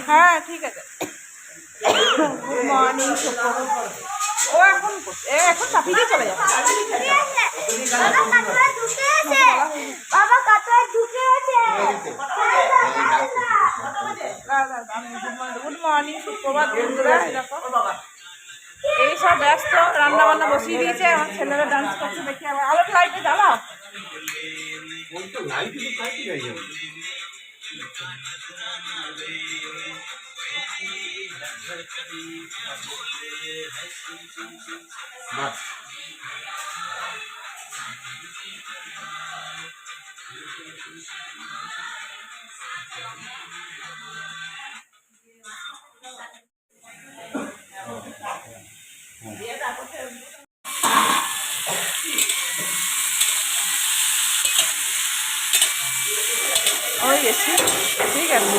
হ্যাঁ ঠিক আছে। Good morning. ও এখন এখন চাপিয়ে দিয়ে চলে যাবে। গুড মর্নিং সুপ্রভাত বন্ধুরা। এই সব ব্যস্ত, রান্না বান্না বসিয়ে দিয়েছে, আমার ছেলেরা ডান্স করছে দেখে। আবার আলোর লাইটে জ্বালাও। ওই গেছি, ঠিক আছে।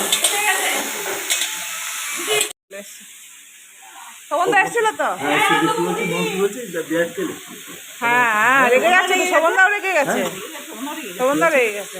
শোভনদা এসেছিল তো? হ্যাঁ রেগে গেছে তো, শোভনদাও রেগে গেছে, শোভনদাও রেগে গেছে।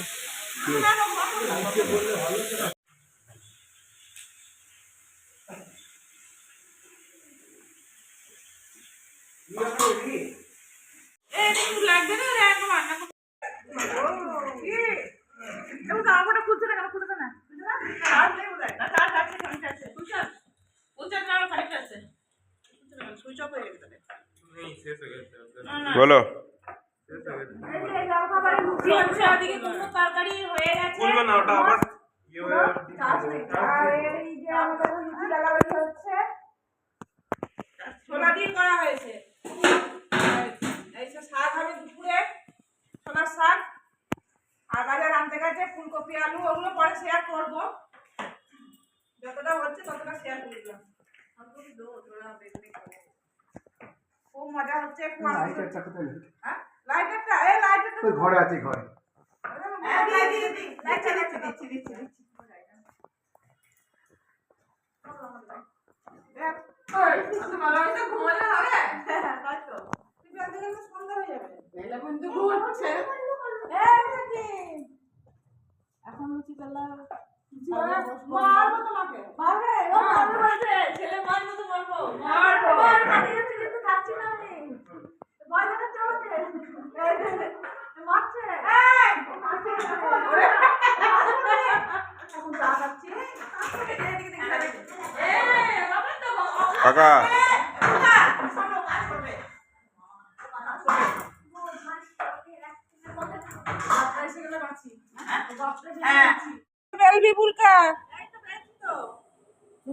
বলো। তরকারি হয়ে গেছে, ছোলা দিয়ে করা হয়েছে। শাক হবে দুপুরে, ছোলার শাক। আর বাজার আনতে গেছে ফুলকপি আলু, ওগুলো পরে শেয়ার করবো। যতটা হচ্ছে ততটা শেয়ার করে দিলাম। খুব মজা হচ্ছে। ঘরে আছে, ঘরে এখন লুচি বেলা মারবো তোমাকে, মারবে ও মারবে বলছে, ছেলে মারবো তো মারবো, মারবো কিন্তু খাচ্ছি না আমি। ভয় দেখাচ্ছে আমাকে, মারছে এই মারছে ওরে এখন চা খাচ্ছি। এদিকে দেখি এই বাবা তো কাকা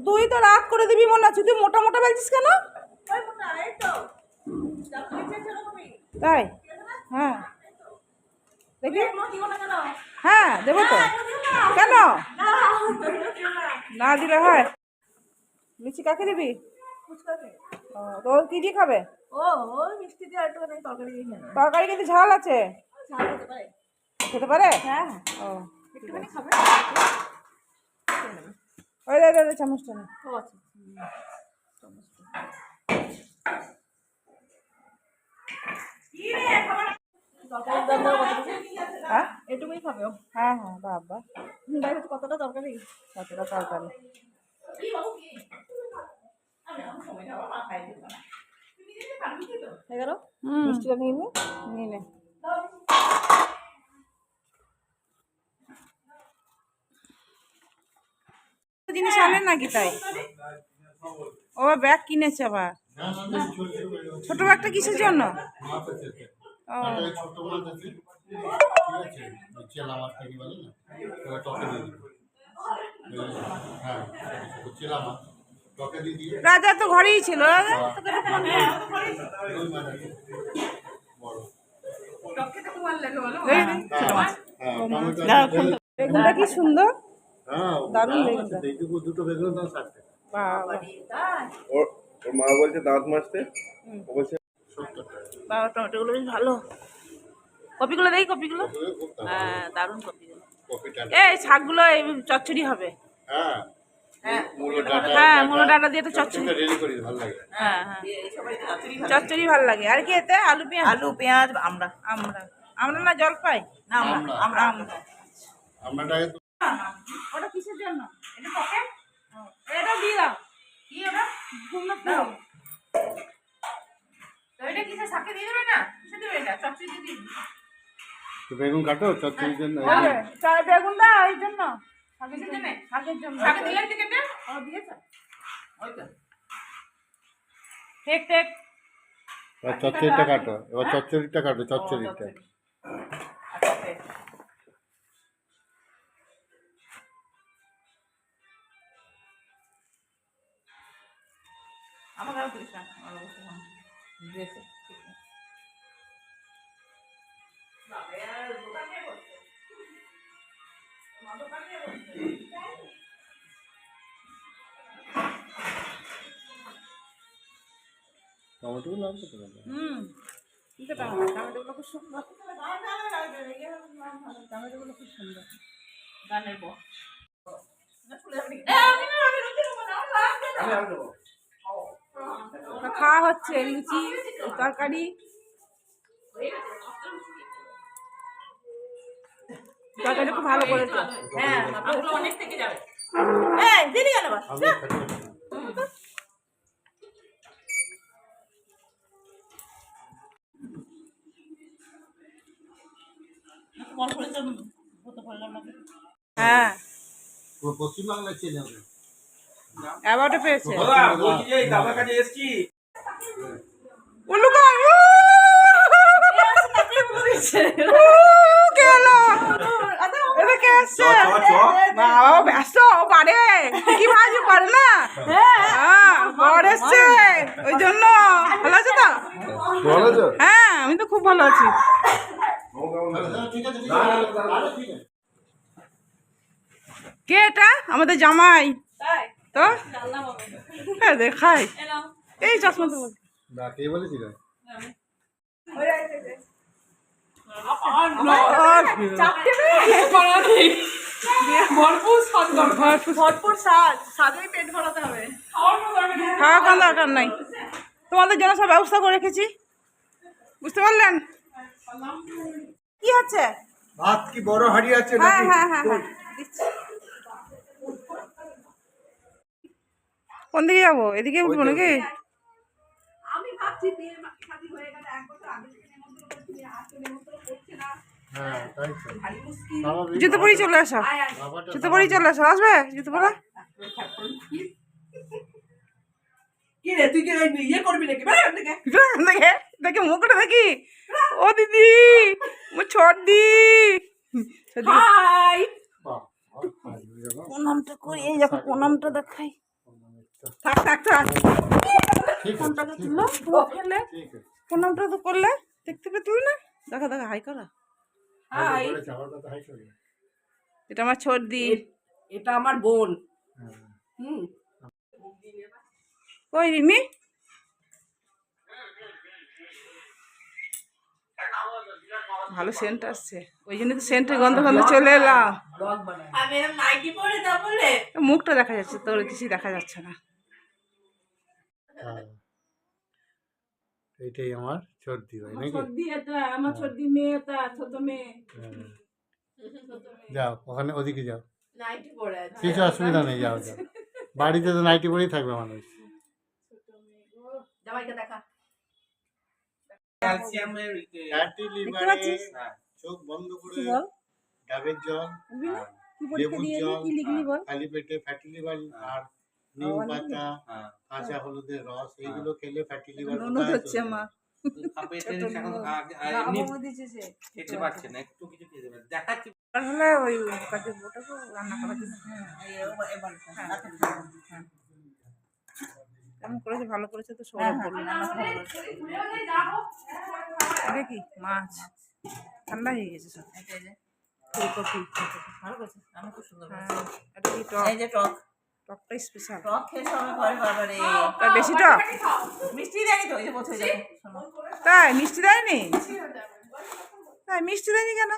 তুই তো রাত করে দিবি মনে হচ্ছে, তুই মোটা মোটা বেলছিস কেন? তাই হ্যাঁ দেখি, হ্যাঁ দেবো তো, কেন না দিলে হয়? মিষ্টি কাকে দিবি? তো কি দিয়ে খাবে? মিষ্টি দিয়ে একটু তরকারি কিন্তু ঝাল আছে, খেতে পারে? হ্যাঁ ও একটুখানি খাবে। ওই দে চামচটা না। ও আচ্ছা হ্যাঁ এটুকুই খাবে। হ্যাঁ হ্যাঁ বাবা কতটা তরকারি, কতটা তরকারি। মিষ্টিটা নিয়ে নে। জিনিস আনেন নাকি তাই? ও ব্যাগ কিনেছে আবার। ছোট ব্যাগটা কিসের জন্য? রাজা তো ঘরেই ছিল, রাজা বেগুনটা কি সুন্দর, দারুণ বেগুনটা। ওর মা বলছে দাঁত মাজতে, বাবা টমেটোগুলো বেশ ভালো। কপিগুলো দেখি, কপিগুলো হ্যাঁ দারুণ কপিগুলো। এই শাকগুলো এই চচ্চড়ি হবে। হ্যাঁ মুলো ডাঁটা দিয়ে তো চচ্চড়ি, হ্যাঁ হ্যাঁ চচ্চড়ি ভালো লাগে। আর কি এতে আলু পেঁয়াজ, আলু পেঁয়াজ আমরা আমরা আমরা না জলপাই না, আমরা আমরা ওটা কিসের জন্য? এটা পকেট বেগুন কাটো চচ্চড়ির জন্য বেগুনটা এই জন্য শাকের জন্য ঠিক ঠিক এবার চচ্চড়িটা কাটো, এবার চচ্চড়িটা কাটো, চচ্চড়িটা। আমার আর করিস না আমার অবস্থা ড্রেসে টমেটো লাগবে তো? টমেটোগুলো খুব সুন্দর, টমেটোগুলো খুব সুন্দর গানের বউ খাওয়া হচ্ছে লুচি তরকারি। তরকারি খুব ভালো করেছে। হ্যাঁ অনেক থেকে যাবে দিদি গেল হ্যাঁ পশ্চিমবাংলায় চেনে হবে। অ্যাওয়ার্ডও পেয়েছে। দাদার কাছে এসছি। ব্যস্ত পারে কি ভাজি পারে না বর এসছে ওই জন্য। ভালো আছে তো? হ্যাঁ আমি তো খুব ভালো আছি। কে এটা? আমাদের জামাই তো দেখাই এই চশমা তো কে বলেছিল? ভরপুর স্বাদ, স্বাদেই পেট ভরাতে হবে, খাওয়ার কোনো দরকার নাই। তোমাদের জন্য সব ব্যবস্থা করে রেখেছি, বুঝতে পারলেন? কি হচ্ছে? ভাত কি বড় হাঁড়ি আছে হ্যাঁ নাকি? হ্যাঁ হ্যাঁ দিচ্ছি। কোন দিকে যাবো? এদিকে উঠবো নাকি? আমি ভাবছি বিয়ের শাদী হয়ে গেল 1 বছর আগে থেকে নেমন্তন্ন করছি, আর তো নেমন্তন্ন করছে না। হ্যাঁ তাই তো। ভারী মুশকিল। জুতো পরেই চলে আসো, জুতো পরেই চলে আসো। আসবে জুতো পরে? কি রে তুই কি ইয়ে করবি নাকি? দেখে দেখে মুখটা দেখি। ও দিদি মো ছোট দি হাই প্রণামটা করি। এই দেখো প্রণামটা দেখাই। থাক থাক থাক ফোনটাকে তুললো ফেলে প্রণামটা তো করলে দেখতে পেতুল না। দেখা দেখা হাই করা। হাই এটা আমার ছোট দি, এটা আমার বোন। কই রিমি? ভালো সেন্ট আসছে, ওই জন্য তো সেন্টের গন্ধ গন্ধ চলে এলাম। মুখটা দেখা যাচ্ছে, তোর কিছু দেখা যাচ্ছে না। এইটাই আমার সর্দি হয় নাকি? সর্দি এটা আমার সর্দি মেয়ে, এটা ছোট মেয়ে। যাও ওখানে ওদিকে যাও, কিছু অসুবিধা নেই, যাও যাও। বাড়িতে তো নাইটি পরেই থাকবে মানুষ। জামাইকে দেখা। ফ্যাটি লিভারে চোখ বন্ধ করে ডাবের জল, লেবুর জল, খালি পেটে ফ্যাটি লিভার আর নিম পাতা, কাঁচা হলুদের রস, এইগুলো খেলে ফ্যাটি লিভার হচ্ছে আমার। ওই কাজের বউটাকে রান্না করার জন্য কেমন করেছে, ভালো করেছে তো। সৌরভ বললো এটা কি মাছ ঠান্ডা হয়ে গেছে সব। ফুলকপি ভালো করেছে, আমি খুব সুন্দর। এটা কি টক? এই যে টক, টকটা স্পেশাল। টক খেয়ে সবাই ঘরে বাবারে তাই বেশি টক। মিষ্টি দেয়নি তো? এই যে বলছে যাবে তাই মিষ্টি দেয়নি? তাই মিষ্টি দেয়নি কেন?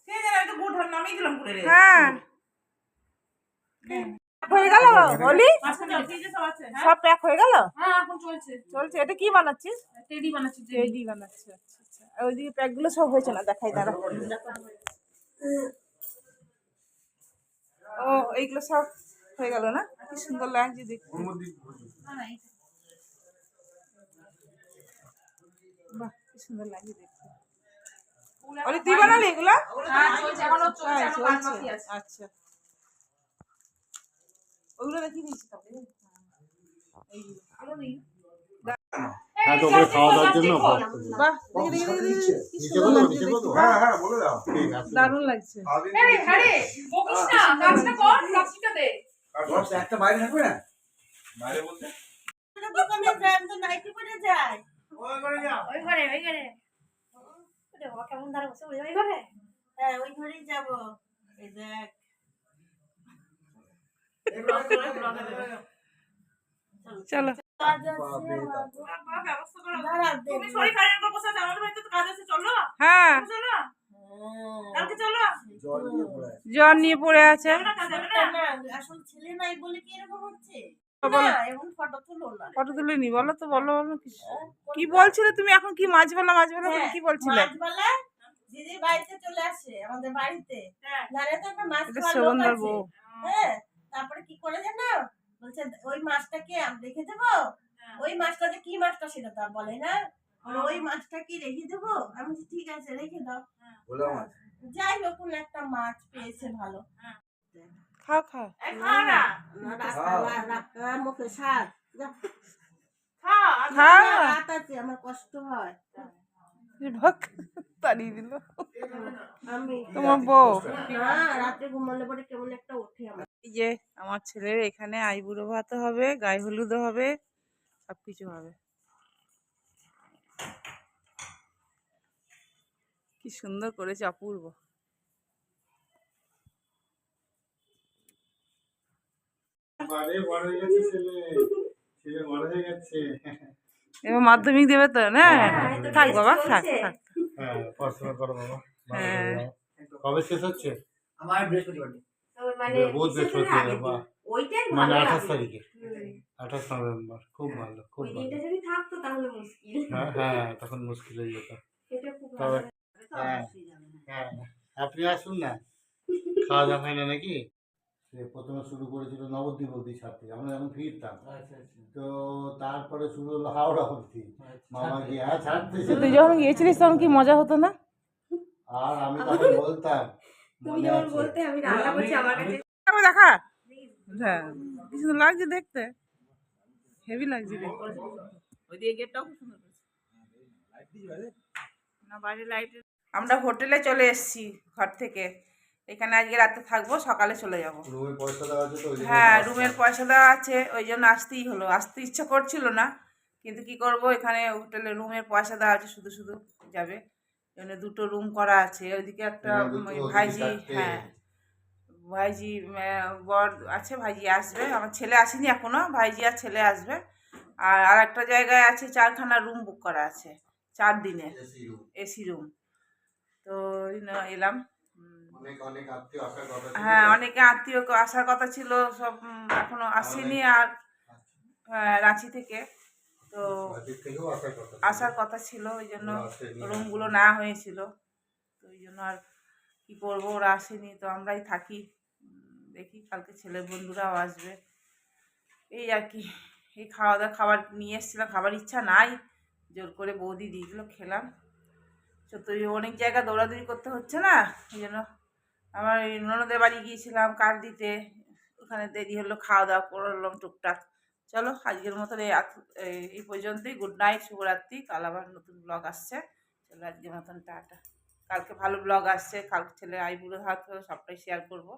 সে যেন একটু গুড় নামিয়ে দিলাম গুড়ের। হ্যাঁ হয়ে গেল বলি, সব প্যাক হয়ে গেল। হ্যাঁ এখন চলছে চলছে। এটা কি বানাচ্ছিস? টেডি বানাচ্ছি। টেডি বানাচ্ছি, আচ্ছা আচ্ছা। আর ওইদিকে প্যাকগুলো সব হয়েছে না, দেখাই দাঁড়া। ও এইগুলো সব হয়ে গেল না? কি সুন্দর লাগছে দেখতে। বাহ কি সুন্দর লাগছে দেখতে। অলি তুই বানালি এগুলো? আচ্ছা ওগুলো রেখে দিয়েছি হ্যাঁ, তো ওকে খাওয়া দাওয়ার জন্য বাহ কি সুন্দর লাগছে দেখতে। হ্যাঁ হ্যাঁ বলে দাও। ঠিক আছে। দারুণ লাগছে। একটা বাইরে থাকবে না? বাইরে বলতে? দোকানে যায় তো নাইটি পরে যায়। ওই করে যাও। ওই ঘরে কেমন ধারে বসে ওই ঘরে? হ্যাঁ ওই ঘরেই যাবো। এই দেখ চলো হ্যাঁ জ্বর নিয়ে পড়ে আছে। আসল ছেলে নাই বলে কি এরকম হচ্ছে? ফটো তুলে নি বলো তো বলো কি বলছিলে তুমি এখন? কি মাছবেলা তুমি কি বলছিলে? মাছবেলা দিদি বাড়িতে চলে আসে আমাদের বাড়িতে। জানে তো একটা মাছ খাওয়ার লোক সুবন্ধর আছে। বউ। হ্যাঁ তারপরে কি করে জানো? বলছে ওই মাছটাকে আমি রেখে দেবো। ওই মাছটা যে কি মাছটা সেটা তো বলে না। ওই মাছটা কি রেখে দেবো? আমি বলছি ঠিক আছে রেখে দাও। যাই হোক কোন একটা মাছ পেয়েছে ভালো। খাও খাও মুখে স্বাদ রাত আছে আমার কষ্ট হয়। তাড়িয়ে দিল আমি তোমার বউ। না রাতে ঘুমালে পরে কেমন একটা ওঠে আমার। এই যে আমার ছেলের এখানে আইবুড়ো ভাত হবে, গায়ে হলুদও হবে, সবকিছু হবে। কি সুন্দর করেছে, অপূর্ব। এবার মাধ্যমিক দেবে তো না? থাক বাবা থাক থাক। হ্যাঁ, পড়াশোনা করো বাবা। হ্যাঁ। কবে শেষ হচ্ছে? আমার বৃহস্পতিবার। বহুত বৃহস্পতিবার, বাহ। মানে 28 তারিখে, 28 নভেম্বর। খুব ভালো, খুব ভালো। হ্যাঁ হ্যাঁ, তখন মুশকিল হয়ে যেত। তবে হ্যাঁ হ্যাঁ, আপনি আসুন না। খাওয়া দাওয়া হয় না নাকি? সে প্রথমে শুরু করেছিল নবদ্বীপ অবধি ছাড়তে, আমরা যখন ফিরতাম। তো তারপরে শুরু হলো হাওড়া অবধি। মামা গিয়ে ছাড়তে। তুই যখন গিয়েছিলিস তখন কি মজা হতো না? আর আমি তখন বলতাম মনে আছে। দেখা হ্যাঁ কি সুন্দর লাগছে দেখতে, হেভি লাগছে দেখতে। ওইদিকে গেটটাও খুব সুন্দর না, বাইরে লাইট। আমরা হোটেলে চলে এসেছি ঘর থেকে। এখানে আজকে রাতে থাকবো, সকালে চলে যাবো। রুমের পয়সা দেওয়া আছে তো ওই জন্য। হ্যাঁ রুমের পয়সা দেওয়া আছে, ওই জন্য আসতেই হলো। আসতে ইচ্ছা করছিল না, কিন্তু কি করব, এখানে হোটেলে রুমের পয়সা দেওয়া আছে, শুধু শুধু যাবে। জন্য দুটো রুম করা আছে। ওইদিকে একটা ভাইজি, হ্যাঁ ভাইজি বর আছে, ভাইজি আসবে। আমার ছেলে আসেনি এখনো, ভাইজি আর ছেলে আসবে। আর একটা জায়গায় আছে 4খানা রুম বুক করা আছে 4 দিনে, এসি রুম। তো এলাম। হ্যাঁ অনেকে আত্মীয় আসার কথা ছিল, সব এখনো আসেনি। আর রাঁচি থেকে তো আসার কথা ছিল, ওই জন্য রুমগুলো না হয়েছিল। তো ওই জন্য আর কী করবো, ওরা আসেনি তো আমরাই থাকি। দেখি কালকে ছেলের বন্ধুরাও আসবে, এই আর কি। এই খাওয়া দাওয়া খাবার নিয়ে এসেছিলাম, খাবার ইচ্ছা নাই, জোর করে বৌদি দিয়ে দিল, খেলাম। তো অনেক জায়গা দৌড়াদৌড়ি করতে হচ্ছে না, এই জন্য আমার এই ননদের বাড়ি গিয়েছিলাম কার্ড দিতে, ওখানে দেরি হলো, খাওয়া দাওয়া করলাম টুকটাক। চলো আজকের মতন এই পর্যন্তই। গুড নাইট, শুভরাত্রি। কাল আবার নতুন ব্লগ আসছে। চলো আজকের মতন টাটা। কালকে ভালো ব্লগ আসছে, কালকে ছেলে আইবুড়ো হাত সবটাই শেয়ার করবো।